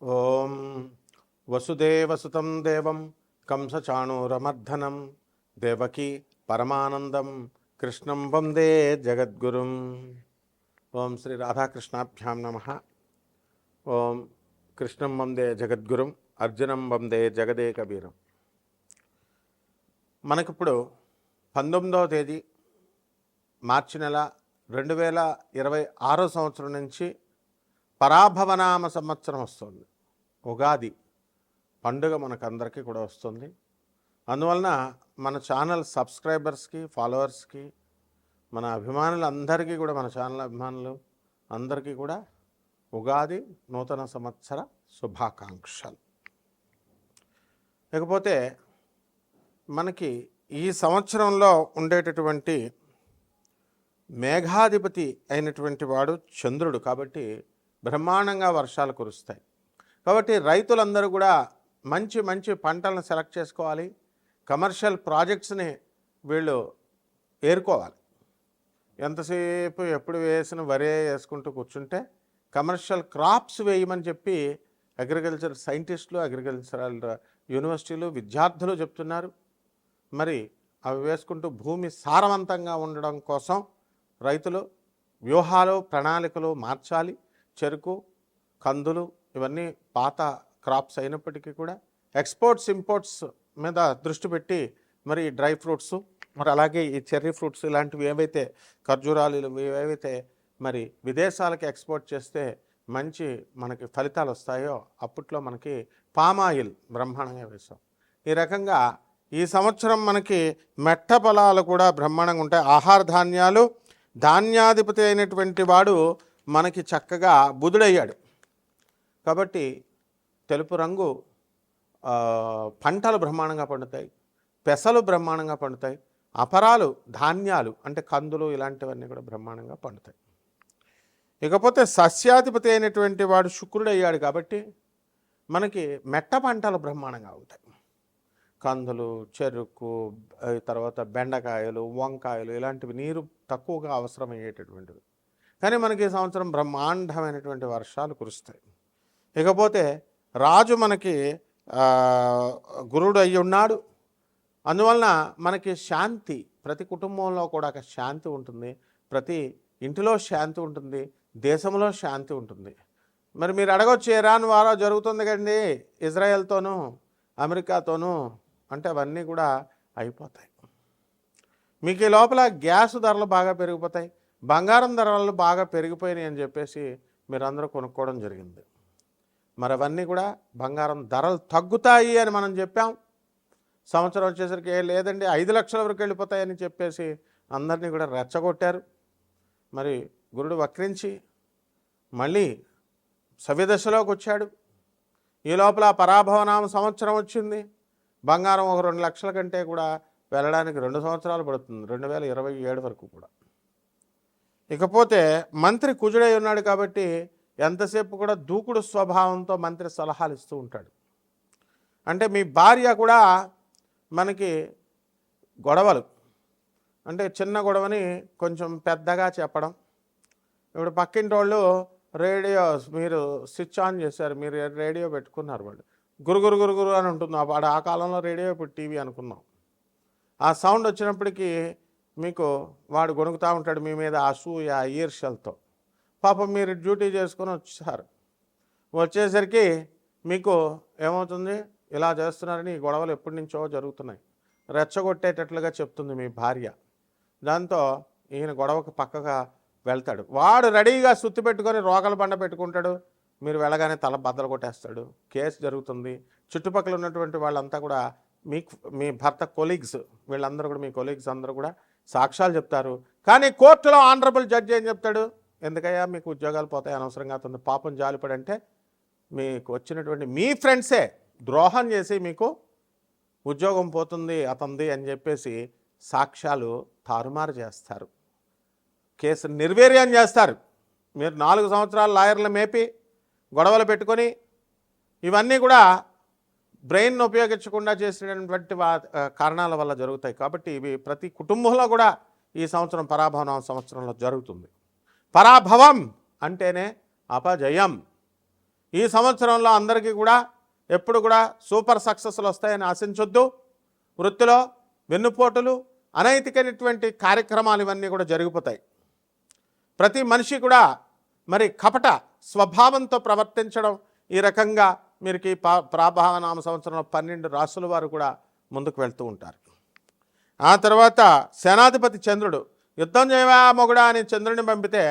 ఓం వసుదేవసుతం దేవం కంసచాణూరమర్ధనం దేవకీ పరమానందం కృష్ణం వందే జగద్గురుం. ఓం శ్రీ రాధాకృష్ణాభ్యాం నమః. ఓం కృష్ణం వందే జగద్గురుం అర్జునం వందే జగదేకవీరం. మనకిప్పుడు 19వ తేదీ మార్చి నెల 2026 సంవత్సరం నుంచి పరాభవనామ సంవత్సరం వస్తుంది. ఉగాది పండుగ మనకందరికీ కూడా వస్తుంది. అందువలన మన ఛానల్ సబ్స్క్రైబర్స్కి, ఫాలోవర్స్కి, మన అభిమానులందరికీ కూడా, మన ఛానల్ అభిమానులు అందరికీ కూడా ఉగాది నూతన సంవత్సర శుభాకాంక్షలు. లేకపోతే మనకి ఈ సంవత్సరంలో ఉండేటటువంటి మేఘాధిపతి అయినటువంటి వాడు చంద్రుడు. కాబట్టి బ్రహ్మాండంగా వర్షాలు కురుస్తాయి. కాబట్టి రైతులందరూ కూడా మంచి మంచి పంటలను సెలెక్ట్ చేసుకోవాలి. కమర్షియల్ ప్రాజెక్ట్స్ని వీళ్ళు ఏరుకోవాలి. ఎంతసేపు ఎప్పుడు వేసిన వరే వేసుకుంటూ కూర్చుంటే కమర్షియల్ క్రాప్స్ వేయమని చెప్పి అగ్రికల్చర్ సైంటిస్టులు, అగ్రికల్చరల్ యూనివర్సిటీలు, విద్యార్థులు చెప్తున్నారు. మరి అవి వేసుకుంటూ భూమి సారవంతంగా ఉండడం కోసం రైతులు వ్యూహాలు, ప్రణాళికలు మార్చాలి. చెరుకు, కందులు ఇవన్నీ పాత క్రాప్స్ అయినప్పటికీ కూడా ఎక్స్పోర్ట్స్, ఇంపోర్ట్స్ మీద దృష్టి పెట్టి మరి డ్రై ఫ్రూట్స్, మరి అలాగే ఈ చెర్రీ ఫ్రూట్స్ ఇలాంటివి ఏవైతే, ఖర్జూరాలు ఏవైతే మరి విదేశాలకి ఎక్స్పోర్ట్ చేస్తే మంచి మనకి ఫలితాలు వస్తాయో అప్పట్లో మనకి పామాయిల్ బ్రహ్మాండంగా వేసాం. ఈ రకంగా ఈ సంవత్సరం మనకి మెట్ట పొలాలు కూడా బ్రహ్మాండంగా ఉంటాయి. ఆహార ధాన్యాలు, ధాన్యాధిపతి అయినటువంటి వాడు మనకి చక్కగా బుధుడయ్యాడు. కాబట్టి తెలుపు రంగు పంటలు బ్రహ్మాండంగా పండుతాయి, పెసలు బ్రహ్మాండంగా పండుతాయి, అపరాలు, ధాన్యాలు అంటే కందులు ఇలాంటివన్నీ కూడా బ్రహ్మాండంగా పండుతాయి. ఇకపోతే సస్యాధిపతి అయినటువంటి వాడు శుక్రుడు అయ్యాడు. కాబట్టి మనకి మెట్ట పంటలు బ్రహ్మాండంగా అవుతాయి. కందులు, చెరుకు, తర్వాత బెండకాయలు, వంకాయలు ఇలాంటివి నీరు తక్కువగా అవసరమయ్యేటటువంటివి. కానీ మనకి ఈ సంవత్సరం బ్రహ్మాండమైనటువంటి వర్షాలు కురుస్తాయి. ఇకపోతే రాజు మనకి గురుడు అయి ఉన్నాడు. అందువలన మనకి శాంతి, ప్రతి కుటుంబంలో కూడా ఒక శాంతి ఉంటుంది, ప్రతి ఇంటిలో శాంతి ఉంటుంది, దేశంలో శాంతి ఉంటుంది. మరి మీరు అడగొచ్చు, ఇరాన్ వారా జరుగుతుంది కండి ఇజ్రాయెల్తోనూ అమెరికాతోనూ అంటే అవన్నీ కూడా అయిపోతాయి. మీకు ఈ లోపల గ్యాస్ ధరలు బాగా పెరిగిపోతాయి, బంగారం ధరలు బాగా పెరిగిపోయినాయి అని చెప్పేసి మీరందరూ కొనుక్కోవడం జరిగింది. మరి అవన్నీ కూడా బంగారం ధరలు తగ్గుతాయి అని మనం చెప్పాం. సంవత్సరం వచ్చేసరికి లేదండి 5 లక్షల వరకు వెళ్ళిపోతాయని చెప్పేసి అందరినీ కూడా రెచ్చగొట్టారు. మరి గురుడు వక్రించి మళ్ళీ సవ్యదశలోకి వచ్చాడు. ఈ లోపల పరాభవనామ సంవత్సరం వచ్చింది. బంగారం ఒక 2 లక్షల కంటే కూడా వెళ్ళడానికి 2 సంవత్సరాలు పడుతుంది, 2027 వరకు కూడా. ఇకపోతే మంత్రి కుజుడై ఉన్నాడు. కాబట్టి ఎంతసేపు కూడా దూకుడు స్వభావంతో మంత్రి సలహాలు ఇస్తూ ఉంటాడు. అంటే మీ భార్య కూడా మనకి గొడవలు, అంటే చిన్న గొడవని కొంచెం పెద్దగా చెప్పడం. ఇప్పుడు పక్కింటి వాళ్ళు రేడియో మీరు స్విచ్ ఆన్ చేశారు, మీరు రేడియో పెట్టుకున్నారు, వాళ్ళు గురుగురు గురుగురు అని ఉంటుంది. వాడు ఆ కాలంలో రేడియో, ఇప్పుడు టీవీ అనుకున్నాం. ఆ సౌండ్ వచ్చినప్పటికీ మీకు వాడు గొణుకుతూ ఉంటాడు మీ మీద అసూయ, ఈర్ష్యలతో. పాపం మీరు డ్యూటీ చేసుకొని వచ్చేసరికి మీకు ఏమవుతుంది, ఇలా చేస్తున్నారని ఈ గొడవలు ఎప్పటి నుంచో జరుగుతున్నాయి, రెచ్చగొట్టేటట్లుగా చెప్తుంది మీ భార్య. దాంతో ఈయన గొడవకు పక్కగా వెళ్తాడు. వాడు రెడీగా సుత్తి పెట్టుకొని రోకల బండ పెట్టుకుంటాడు. మీరు వెళ్ళగానే తల బద్దలు కొట్టేస్తాడు. కేసు జరుగుతుంది. చుట్టుపక్కల ఉన్నటువంటి వాళ్ళంతా కూడా మీ భర్త కొలీగ్స్, వీళ్ళందరూ కూడా, మీ కొలీగ్స్ అందరూ కూడా సాక్ష్యాలు చెప్తారు. కానీ కోర్టులో ఆనరబుల్ జడ్జి ఏం చెప్తాడు, ఎందుకయ్యా మీకు ఉద్యోగాలు పోతాయి అనవసరంగా అతను పాపం జాలిపడంటే మీకు వచ్చినటువంటి మీ ఫ్రెండ్సే ద్రోహం చేసి మీకు ఉద్యోగం పోతుంది అతనిది అని చెప్పేసి సాక్ష్యాలు తారుమారు చేస్తారు, కేసు నిర్వీర్యం చేస్తారు. మీరు 4 సంవత్సరాలు లాయర్లు మేపి గొడవలు పెట్టుకొని ఇవన్నీ కూడా బ్రెయిన్ ఉపయోగించకుండా చేసినటువంటి కారణాల వల్ల జరుగుతాయి. కాబట్టి ఇవి ప్రతి కుటుంబంలో కూడా ఈ సంవత్సరం పరాభవన సంవత్సరంలో జరుగుతుంది. పరాభవం అంటేనే అపజయం. ఈ సంవత్సరంలో అందరికీ కూడా ఎప్పుడు కూడా సూపర్ సక్సెస్లు వస్తాయని ఆశించొద్దు. వృత్తిలో వెన్నుపోటులు, అనైతికమైనటువంటి కార్యక్రమాలు ఇవన్నీ కూడా జరిగిపోతాయి. ప్రతి మనిషి కూడా మరి కపట స్వభావంతో ప్రవర్తించడం, ఈ రకంగా మీరుకి ప్రాభావనామ సంవత్సరంలో 12 రాసుల వారు కూడా ముందుకు వెళ్తూ ఉంటారు. ఆ తర్వాత సేనాధిపతి చంద్రుడు, యుద్ధం చేయవా మొగుడా అని చంద్రుడిని పంపితే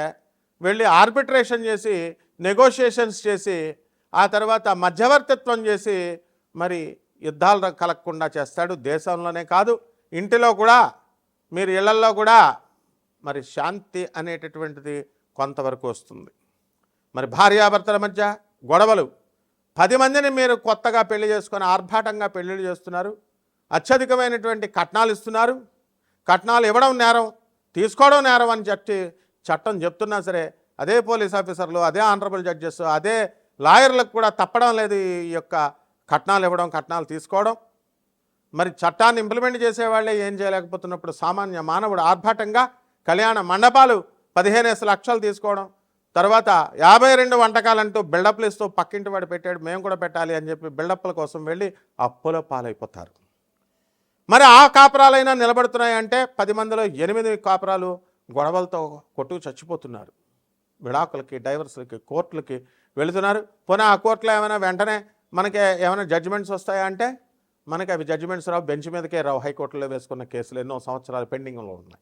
వెళ్ళి ఆర్బిట్రేషన్ చేసి, నెగోషియేషన్స్ చేసి, ఆ తర్వాత మధ్యవర్తిత్వం చేసి మరి యుద్ధాలు కలగకుండా చేస్తాడు. దేశంలోనే కాదు, ఇంటిలో కూడా, మీరు ఇళ్లల్లో కూడా మరి శాంతి అనేటటువంటిది కొంతవరకు వస్తుంది. మరి భార్యాభర్తల మధ్య గొడవలు, 10 మందిని మీరు కొత్తగా పెళ్లి చేసుకొని ఆర్భాటంగా పెళ్లిళ్ళు చేస్తున్నారు, అత్యధికమైనటువంటి కట్నాలు ఇస్తున్నారు. కట్నాలు ఇవ్వడం నేరం, తీసుకోవడం నేరం అని చట్టం చెప్తున్నా సరే అదే పోలీస్ ఆఫీసర్లు, అదే ఆనరబుల్ జడ్జెస్, అదే లాయర్లకు కూడా తప్పడం లేదు ఈ యొక్క కట్నాలు ఇవ్వడం, కట్నాలు తీసుకోవడం. మరి చట్టాన్ని ఇంప్లిమెంట్ చేసేవాళ్ళే ఏం చేయలేకపోతున్నప్పుడు సామాన్య మానవుడు ఆర్భాటంగా కళ్యాణ మండపాలు 15 లక్షలు తీసుకోవడం, తర్వాత 52 వంటకాలంటూ బిల్డప్లు ఇస్తూ పక్కింటి వాడు పెట్టాడు మేము కూడా పెట్టాలి అని చెప్పి బిల్డప్ల కోసం వెళ్ళి అప్పుల పాలైపోతారు. మరి ఆ కాపురాలైనా నిలబడుతున్నాయంటే 10 మందిలో 8 కాపురాలు గొడవలతో కొట్టుకు చచ్చిపోతున్నారు. విడాకులకి, డైవర్స్లకి, కోర్టులకి వెళుతున్నారు. పోనీ ఆ కోర్టులో ఏమైనా వెంటనే మనకి ఏమైనా జడ్జిమెంట్స్ వస్తాయా అంటే మనకి అవి జడ్జిమెంట్స్ రావు, బెంచ్ మీదకే రావు. హైకోర్టులో వేసుకున్న కేసులు ఎన్నో సంవత్సరాలు పెండింగ్లో ఉన్నాయి.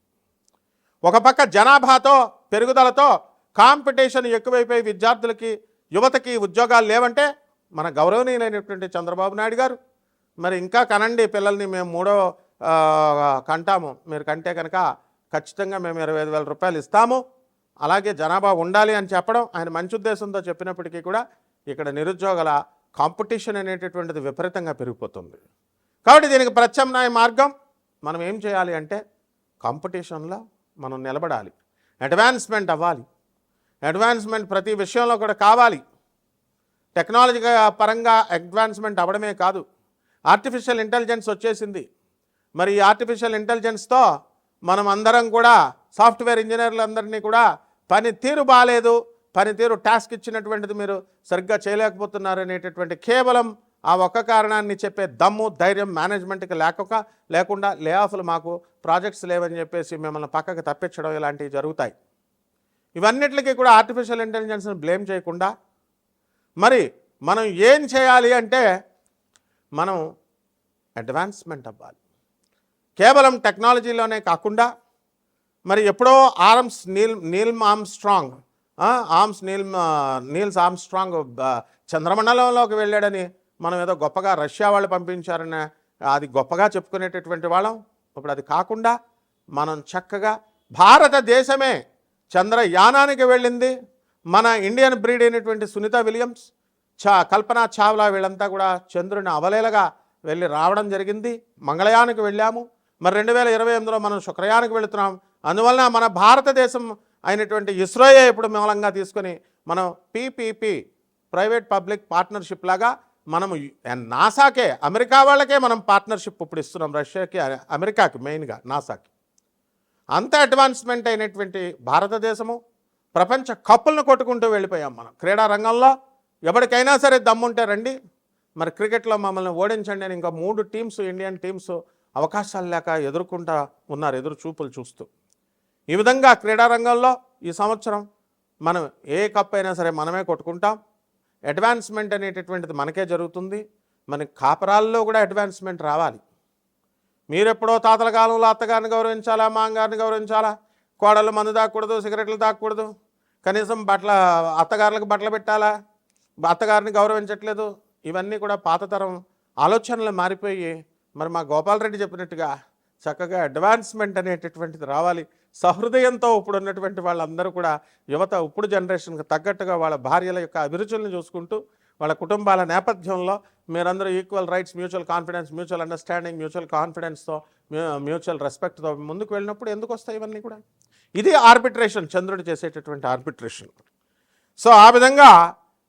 ఒక పక్క జనాభాతో పెరుగుదలతో కాంపిటీషన్ ఎక్కువైపోయి విద్యార్థులకి, యువతకి ఉద్యోగాలు లేవంటే మన గౌరవనీయులైనటువంటి చంద్రబాబు నాయుడు గారు మరి ఇంకా కనండి పిల్లల్ని, మేము 3వ కంటాము, మీరు కంటే కనుక ఖచ్చితంగా మేము 25,000 రూపాయలు ఇస్తాము, అలాగే జనాభా ఉండాలి అని చెప్పడం ఆయన మంచి ఉద్దేశంతో చెప్పినప్పటికీ కూడా ఇక్కడ నిరుద్యోగుల కాంపిటీషన్ అనేటటువంటిది విపరీతంగా పెరిగిపోతుంది. కాబట్టి దీనికి ప్రత్యామ్నాయ మార్గం మనం ఏం చేయాలి అంటే కాంపిటీషన్లో మనం నిలబడాలి, అడ్వాన్స్మెంట్ అవ్వాలి. అడ్వాన్స్మెంట్ ప్రతి విషయంలో కూడా కావాలి. టెక్నాలజీ పరంగా అడ్వాన్స్మెంట్ అవ్వడమే కాదు, ఆర్టిఫిషియల్ ఇంటెలిజెన్స్ వచ్చేసింది. మరి ఈ ఆర్టిఫిషియల్ ఇంటెలిజెన్స్తో మనం అందరం కూడా సాఫ్ట్వేర్ ఇంజనీర్లందరినీ కూడా పనితీరు బాగాలేదు, పనితీరు టాస్క్ ఇచ్చినటువంటిది మీరు సరిగ్గా చేయలేకపోతున్నారు అనేటటువంటి కేవలం ఆ ఒక్క కారణాన్ని చెప్పే దమ్ము, ధైర్యం మేనేజ్మెంట్కి లేకుండా లే ఆఫ్లు, మాకు ప్రాజెక్ట్స్ లేవని చెప్పేసి మిమ్మల్ని పక్కకు తప్పించడం ఇలాంటివి జరుగుతాయి. ఇవన్నిటికీ కూడా ఆర్టిఫిషియల్ ఇంటెలిజెన్స్ని బ్లేమ్ చేయకుండా మరి మనం ఏం చేయాలి అంటే మనం అడ్వాన్స్మెంట్ అవ్వాలి. కేవలం టెక్నాలజీలోనే కాకుండా మరి ఎప్పుడో నీల్స్ ఆర్మ్స్ట్రాంగ్ చంద్రమండలంలోకి వెళ్ళాడని మనం ఏదో గొప్పగా రష్యా వాళ్ళు పంపించారని అది గొప్పగా చెప్పుకునేటటువంటి వాళ్ళం. ఇప్పుడు అది కాకుండా మనం చక్కగా భారతదేశమే చంద్రయానానికి వెళ్ళింది. మన ఇండియన్ బ్రీడ్ అయినటువంటి సునీత విలియమ్స్, కల్పనా చావ్లా వీళ్ళంతా కూడా చంద్రుని అవలేలగా వెళ్ళి రావడం జరిగింది. మంగళయానికి వెళ్ళాము. మరి 2028లో మనం శుక్రయానికి వెళుతున్నాం. అందువలన మన భారతదేశం అయినటువంటి ఇస్రోయే ఇప్పుడు మూలంగా తీసుకొని మనం పీపీపీ, ప్రైవేట్ పబ్లిక్ పార్ట్నర్షిప్ లాగా మనము నాసాకే, అమెరికా వాళ్ళకే మనం పార్ట్నర్షిప్ ఇప్పుడు ఇస్తున్నాం. రష్యాకి, అమెరికాకి, మెయిన్గా నాసాకి. అంత అడ్వాన్స్మెంట్ అయినటువంటి భారతదేశము ప్రపంచ కప్పులను కొట్టుకుంటూ వెళ్ళిపోయాం. మనం క్రీడా రంగంలో ఎవరికైనా సరే దమ్ముంటే రండి, మరి క్రికెట్లో మమ్మల్ని ఓడించండి అని ఇంకా 3 టీమ్స్, ఇండియన్ టీమ్స్ అవకాశాలు లేక ఎదుర్కొంటా ఉన్నారు, ఎదురు చూపులు చూస్తూ. ఈ విధంగా క్రీడారంగంలో ఈ సంవత్సరం మనం ఏ కప్ అయినా సరే మనమే కొట్టుకుంటాం. అడ్వాన్స్మెంట్ అనేటటువంటిది మనకే జరుగుతుంది. మన కాపురాల్లో కూడా అడ్వాన్స్మెంట్ రావాలి. మీరెప్పుడో తాతల కాలంలో అత్తగారిని గౌరవించాలా, మామగారిని గౌరవించాలా, కోడళ్ళు మందు తాగకూడదు, సిగరెట్లు తాగకూడదు, కనీసం అత్తగారులకు బట్టలు పెట్టాలా, అత్తగారిని గౌరవించట్లేదు. ఇవన్నీ కూడా పాతతరం ఆలోచనలు మారిపోయి మరి మా గోపాలరెడ్డి చెప్పినట్టుగా చక్కగా అడ్వాన్స్మెంట్ అనేటటువంటిది రావాలి. సహృదయంతో ఇప్పుడు ఉన్నటువంటి వాళ్ళందరూ కూడా యువత ఇప్పుడు జనరేషన్కి తగ్గట్టుగా వాళ్ళ భార్యల యొక్క అభిరుచులను చూసుకుంటూ వాళ్ళ కుటుంబాల నేపథ్యంలో మీరందరూ equal rights, mutual confidence, mutual understanding, mutual కాన్ఫిడెన్స్తో, మ్యూచువల్ రెస్పెక్ట్తో ముందుకు వెళ్ళినప్పుడు ఎందుకు వస్తాయి ఇవన్నీ కూడా? ఇది ఆర్బిట్రేషన్, చంద్రుడు చేసేటటువంటి ఆర్బిట్రేషన్. సో ఆ విధంగా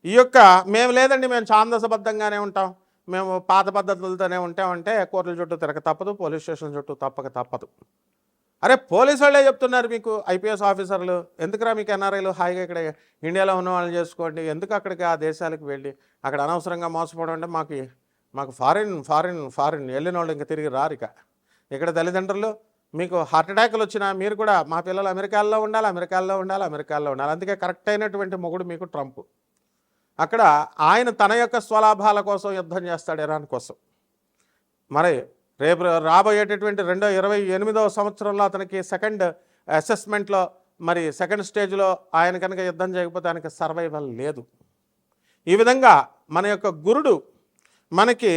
ఈ యొక్క మేము లేదండి, మేము ఛాందసబద్ధంగానే ఉంటాం, మేము పాత పద్ధతులతోనే ఉంటామంటే కోర్టుల చుట్టూ తిరగ తప్పదు, పోలీస్ స్టేషన్ చుట్టూ తప్పదు. అరే పోలీసు వాళ్ళే చెప్తున్నారు మీకు, ఐపీఎస్ ఆఫీసర్లు, ఎందుకురా మీకు ఎన్ఆర్ఐలు హాయిగా ఇక్కడ ఇండియాలో ఉన్న వాళ్ళని చేసుకోండి, ఎందుకు అక్కడికి ఆ దేశాలకు వెళ్ళి అక్కడ అనవసరంగా మోసపోవడం అంటే మాకు ఫారిన్ వెళ్ళిన వాళ్ళు ఇంకా తిరిగి రారు. ఇక్కడ తల్లిదండ్రులు మీకు హార్ట్ అటాక్లు వచ్చినా మీరు కూడా మా పిల్లలు అమెరికాలో ఉండాలి. అందుకే కరెక్ట్ అయినటువంటి మొగుడు మీకు ట్రంప్. అక్కడ ఆయన తన యొక్క స్వలాభాల కోసం యుద్ధం చేస్తాడు ఇరాన్ కోసం. మరి రేపు రాబోయేటటువంటి 2028వ సంవత్సరంలో అతనికి సెకండ్ అసెస్మెంట్లో మరి సెకండ్ స్టేజ్లో ఆయన కనుక యుద్ధం చేయకపోతే ఆయనకి సర్వైవల్ లేదు. ఈ విధంగా మన యొక్క గురుడు మనకి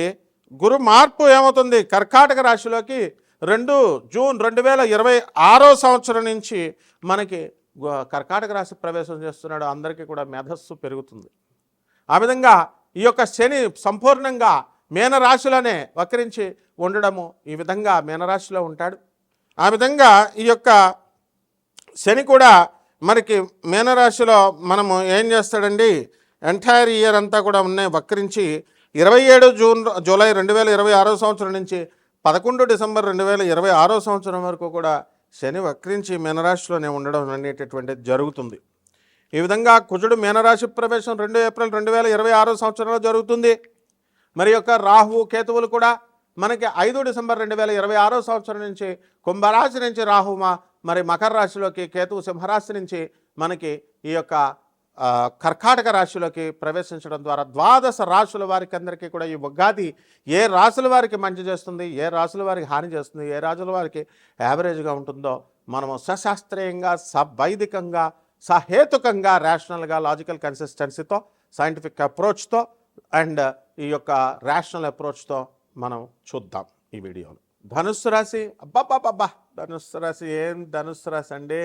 గురు మార్పు ఏమవుతుంది, కర్కాటక రాశిలోకి 2 జూన్ 2026వ సంవత్సరం నుంచి మనకి కర్కాటక రాశి ప్రవేశం చేస్తున్నాడు. అందరికీ కూడా మేధస్సు పెరుగుతుంది. ఆ విధంగా ఈ యొక్క శని సంపూర్ణంగా మీనరాశిలోనే వక్రించి ఉండడము, ఈ విధంగా మీనరాశిలో ఉంటాడు. ఆ విధంగా ఈ యొక్క శని కూడా మనకి మీనరాశిలో మనము ఏం చేస్తాడండి, ఎంటైర్ ఇయర్ అంతా కూడా ఉన్నాయి వక్రించి 27 జూలై 2026వ సంవత్సరం నుంచి 11 డిసెంబర్ 2026వ సంవత్సరం వరకు కూడా శని వక్రించి మీనరాశిలోనే ఉండడం అనేటటువంటిది జరుగుతుంది. ఈ విధంగా కుజుడు మీనరాశి ప్రవేశం 2 ఏప్రిల్ 2026వ సంవత్సరంలో జరుగుతుంది. మరి యొక్క రాహు కేతువులు కూడా మనకి 5 డిసెంబర్ 2026వ సంవత్సరం నుంచి కుంభరాశి నుంచి రాహు మరి మకర రాశిలోకి, కేతువు సింహరాశి నుంచి మనకి ఈ యొక్క కర్కాటక రాశిలోకి ప్రవేశించడం ద్వారా 12 రాశుల వారికి అందరికీ కూడా ఈ ఉగాది ఏ రాశుల వారికి మంచి చేస్తుంది, ఏ రాశుల వారికి హాని చేస్తుంది, ఏ రాశుల వారికి యావరేజ్గా ఉంటుందో మనము సశాస్త్రీయంగా, వైదికంగా, సహేతుకంగా, రేషనల్గా, లాజికల్ కన్సిస్టెన్సీతో, సైంటిఫిక్ అప్రోచ్తో అండ్ ఈ యొక్క రేషనల్ అప్రోచ్తో మనం చూద్దాం ఈ వీడియోలో. ధనుస్సు రాశి, అబ్బాబ్బాబ్బా ధనుస్సు రాశి, ఏం ధనుస్సు రాశి అండి,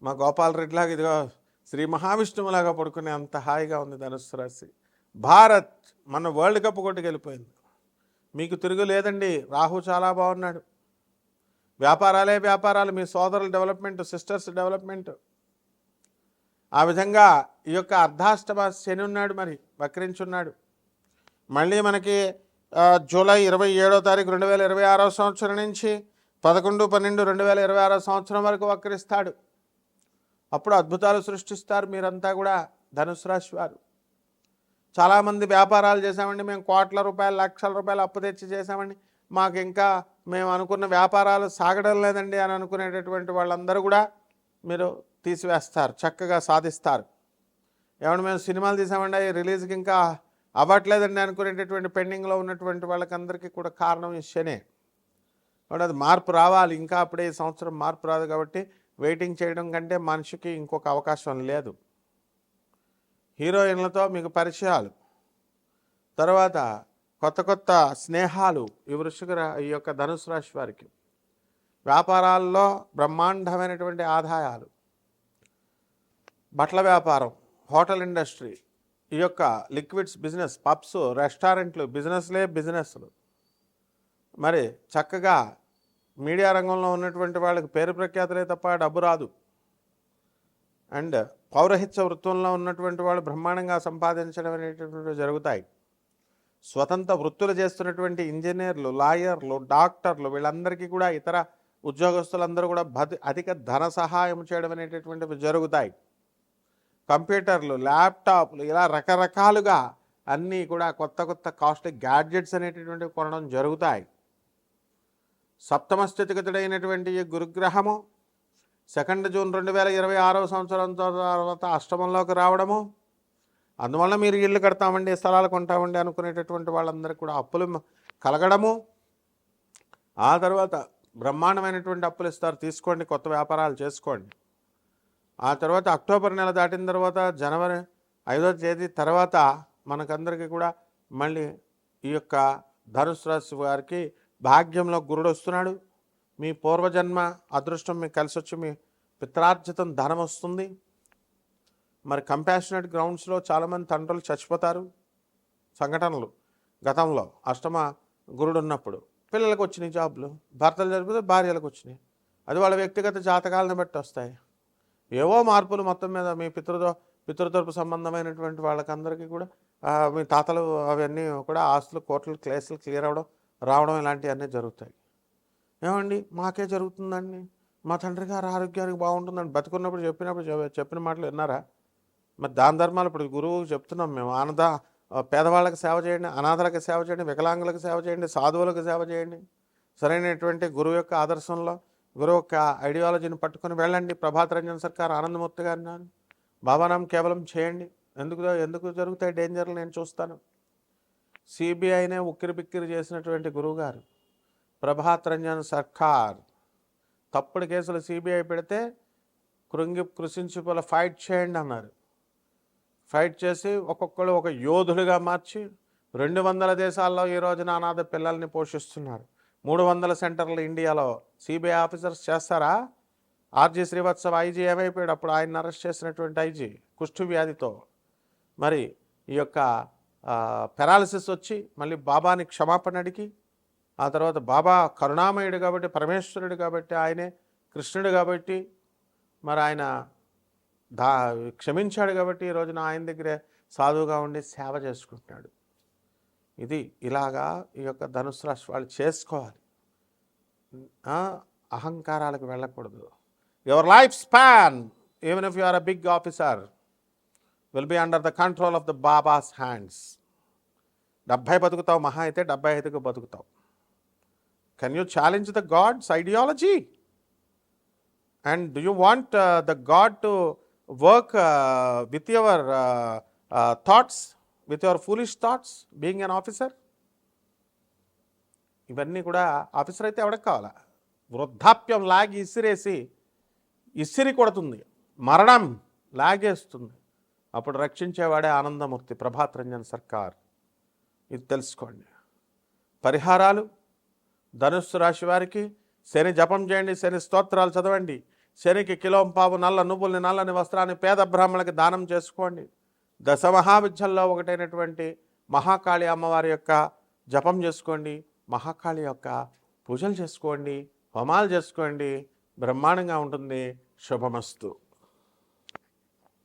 మా గోపాల్ రెడ్డిలాగా ఇదిగో శ్రీ మహావిష్ణువులాగా పడుకునే అంత హాయిగా ఉంది ధనుస్సు రాశి. భారత్ మన వరల్డ్ కప్ కొట్టుకు వెళ్ళిపోయింది, మీకు తిరుగు లేదండి. రాహు చాలా బాగున్నాడు, వ్యాపారాలు, మీ సోదరుల డెవలప్మెంట్, సిస్టర్స్ డెవలప్మెంట్. ఆ విధంగా ఈ యొక్క అర్ధాష్టమ శని ఉన్నాడు, మరి వక్రించున్నాడు. మళ్ళీ మనకి జూలై 27వ తారీఖు 2026వ సంవత్సరం నుంచి 11/12/2026వ సంవత్సరం వరకు వక్రిస్తాడు. అప్పుడు అద్భుతాలు సృష్టిస్తారు మీరంతా కూడా ధనుసు రాశి వారు. చాలామంది వ్యాపారాలు చేసామండి, మేము కోట్ల రూపాయలు, లక్షల రూపాయలు అప్పు తెచ్చి చేసామండి, మాకు ఇంకా మేము అనుకున్న వ్యాపారాలు సాగడం లేదండి అని అనుకునేటటువంటి వాళ్ళందరూ కూడా మీరు తీసివేస్తారు, చక్కగా సాధిస్తారు. ఏమన్నా మేము సినిమాలు తీసామండి, అవి రిలీజ్కి ఇంకా అవ్వట్లేదండి అనుకునేటటువంటి పెండింగ్లో ఉన్నటువంటి వాళ్ళకందరికీ కూడా కారణం ఈ శనే. కాబట్టి అది మార్పు రావాలి, ఇంకా అప్పుడే ఈ సంవత్సరం మార్పు రాదు. కాబట్టి వెయిటింగ్ చేయడం కంటే మనిషికి ఇంకొక అవకాశం లేదు. హీరోయిన్లతో మీకు పరిచయాలు, తర్వాత కొత్త స్నేహాలు ఈ యొక్క ధనుసు రాశి వారికి. వ్యాపారాల్లో బ్రహ్మాండమైనటువంటి ఆదాయాలు, బట్టల వ్యాపారం, హోటల్ ఇండస్ట్రీ, ఈ యొక్క లిక్విడ్స్ బిజినెస్, పబ్స్, రెస్టారెంట్లు, బిజినెస్లు. మరి చక్కగా మీడియా రంగంలో ఉన్నటువంటి వాళ్ళకి పేరు ప్రఖ్యాతులే తప్ప డబ్బు రాదు. అండ్ పౌరహిత్య వృత్తుల్లో ఉన్నటువంటి వాళ్ళు బ్రహ్మాండంగా సంపాదించడం అనేటటువంటి జరుగుతాయి. స్వతంత్ర వృత్తులు చేస్తున్నటువంటి ఇంజనీర్లు, లాయర్లు, డాక్టర్లు, వీళ్ళందరికీ కూడా ఇతర ఉద్యోగస్తులందరూ కూడా అధిక ధన సహాయం చేయడం అనేటటువంటివి జరుగుతాయి. కంప్యూటర్లు, ల్యాప్టాప్లు, ఇలా రకరకాలుగా అన్నీ కూడా కొత్త కాస్ట్లీ గ్యాడ్జెట్స్ అనేటటువంటివి కొనడం జరుగుతాయి. సప్తమ స్థితిగతుడైనటువంటి ఈ గురుగ్రహము 2 జూన్ 2026వ సంవత్సరం తర్వాత అష్టమంలోకి రావడము, అందువల్ల మీరు ఇల్లు కడతామండి, స్థలాలు కొంటామండి అనుకునేటటువంటి వాళ్ళందరికీ కూడా అప్పులు కలగడము. ఆ తర్వాత బ్రహ్మాండమైనటువంటి అప్పులు ఇస్తారు, తీసుకోండి, కొత్త వ్యాపారాలు చేసుకోండి. ఆ తర్వాత అక్టోబర్ నెల దాటిన తర్వాత జనవరి 5వ తేదీ తర్వాత మనకందరికీ కూడా మళ్ళీ ఈ యొక్క ధనుసు రాశి వారికి భాగ్యంలో గురుడు వస్తున్నాడు. మీ పూర్వజన్మ అదృష్టం మీకు కలిసి వచ్చి మీ పిత్రార్జితం ధనం వస్తుంది. మరి కంపాషనేట్ గ్రౌండ్స్లో చాలామంది తండ్రులు చచ్చిపోతారు, సంఘటనలు గతంలో అష్టమ గురుడు ఉన్నప్పుడు. పిల్లలకు వచ్చినాయి జాబ్లు, భర్తలు చనిపోతే భార్యలకు వచ్చినాయి. అది వాళ్ళ వ్యక్తిగత జాతకాలను బట్టి వస్తాయి. ఏవో మార్పులు మొత్తం మీద మీ పితృతరపు సంబంధమైనటువంటి వాళ్ళకందరికీ కూడా మీ తాతలు అవన్నీ కూడా ఆస్తులు, కోర్టులు, కేసులు క్లియర్ రావడం ఇలాంటివన్నీ జరుగుతాయి. ఏమండి మాకే జరుగుతుందండి, మా తండ్రి గారు ఆరోగ్యానికి బాగుంటుందని బతుకున్నప్పుడు చెప్పిన మాటలు విన్నారా? మరి దాన ధర్మాలు ఇప్పుడు గురువుకి చెప్తున్నాం మేము. పేదవాళ్ళకి సేవ చేయండి, అనాథలకు సేవ చేయండి, వికలాంగులకు సేవ చేయండి, సాధువులకు సేవ చేయండి. సరైనటువంటి గురువు యొక్క ఆదర్శంలో, గురువు యొక్క ఐడియాలజీని పట్టుకొని వెళ్ళండి. ప్రభాత్ రంజన్ సర్కార్, ఆనందమూర్తి గారు అన్నారు, బాబానాం కేవలం చేయండి. ఎందుకు జరుగుతాయి డేంజర్లు నేను చూస్తాను. సిబిఐనే ఉక్కిరి బిక్కిరి చేసినటువంటి గురువుగారు ప్రభాత్ రంజన్ సర్కార్ తప్పుడు కేసులు సిబిఐ పెడితే కృషించి ఫైట్ చేయండి అన్నారు. ఫైట్ చేసి ఒక్కొక్కరు ఒక యోధుడిగా మార్చి 200 దేశాల్లో ఈ రోజున అనాథ పిల్లల్ని పోషిస్తున్నారు. 300 సెంటర్లు ఇండియాలో. సిబిఐ ఆఫీసర్స్ చేస్తారా? ఆర్జీ శ్రీవత్సవ ఐజీ ఏమైపోయాడు అప్పుడు ఆయన అరెస్ట్ చేసినటువంటి ఐజీ కుష్ఠు వ్యాధితో. మరి ఈ యొక్క పెరాలసిస్ వచ్చి మళ్ళీ బాబాని క్షమాపణ అడిగి, ఆ తర్వాత బాబా కరుణామయుడు కాబట్టి, పరమేశ్వరుడు కాబట్టి, ఆయనే కృష్ణుడు కాబట్టి మరి ఆయన క్షమించాడు కాబట్టి ఈ రోజున ఆయన దగ్గరే సాధువుగా ఉండి సేవ చేసుకుంటున్నాడు. ఇలాగా ఈ యొక్క ధనుసు రాశి వాళ్ళు చేసుకోవాలి. అహంకారాలకు వెళ్ళకూడదు. Your life span, even if you are a big officer, will be under the control of the baba's hands. 70 బతుకుతావు, మహా అయితే 75కు బతుకుతావు. Can you challenge the god's ideology? And do you want the god to work with your thoughts, with your foolish thoughts, being an officer? ఇవన్నీ కూడా officer అయితే ఎవరికి కావాలా? వృద్ధాప్యం లాగి ఇసిరి కొడుతుంది, మరణం లాగేస్తుంది. అప్పుడు రక్షించేవాడే ఆనందమూర్తి ప్రభాత్ రంజన్ సర్కార్. ఇది తెలుసుకోండి. పరిహారాలు ధనుస్సు రాశి వారికి శని జపం చేయండి, శని స్తోత్రాలు చదవండి, శనికి కిలోంపావు నల్ల నువ్వుల్ని, నల్లని వస్త్రాన్ని పేద బ్రాహ్మణులకి దానం చేసుకోండి. దశమహావిద్యల్లో ఒకటైనటువంటి మహాకాళి అమ్మవారి యొక్క జపం చేసుకోండి, మహాకాళి యొక్క పూజలు చేసుకోండి, హోమాలు చేసుకోండి. బ్రహ్మాండంగా ఉంటుంది. శుభమస్తు.